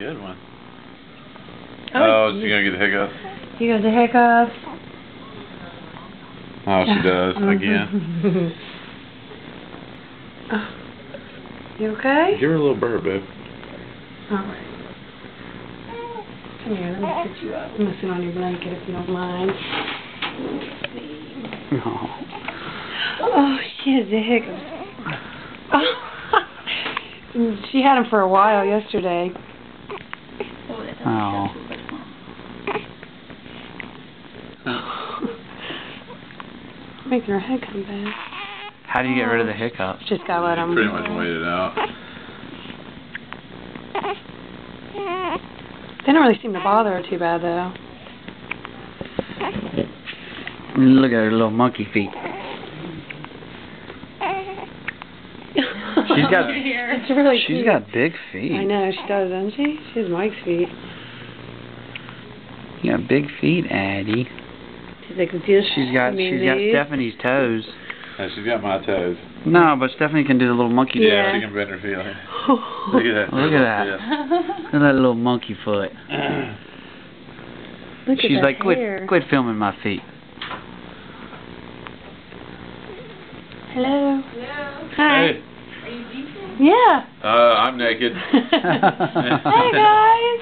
Good one. Oh, is she gonna get the hiccups? You got the hiccups. Oh, she does again. Oh. You okay? Give her a little burp, babe. Alright. Come here, let me sit you up. I'm gonna sit on your blanket if you don't mind. No. Oh, she has the hiccups. Oh. She had them for a while yesterday. Oh. Making her head come back. How do you get rid of the hiccups? Just gotta let them. Pretty much wait it out. They don't really seem to bother her too bad, though. Look at her little monkey feet. She's got. It's really She's cute. got big feet. I know she does, doesn't she? She has Mike's feet. You got big feet, Addie. She's like this. She's got Stephanie's toes. Yeah, she's got my toes. No, but Stephanie can do the little monkey. Yeah, she can bend her feet. Look at that. Look at that. Yeah. Look at that little monkey foot. Look She's at like, hair. quit filming my feet. Hello. Hello. Hi. Hey. Are you decent? Yeah. I'm naked. Hey guys.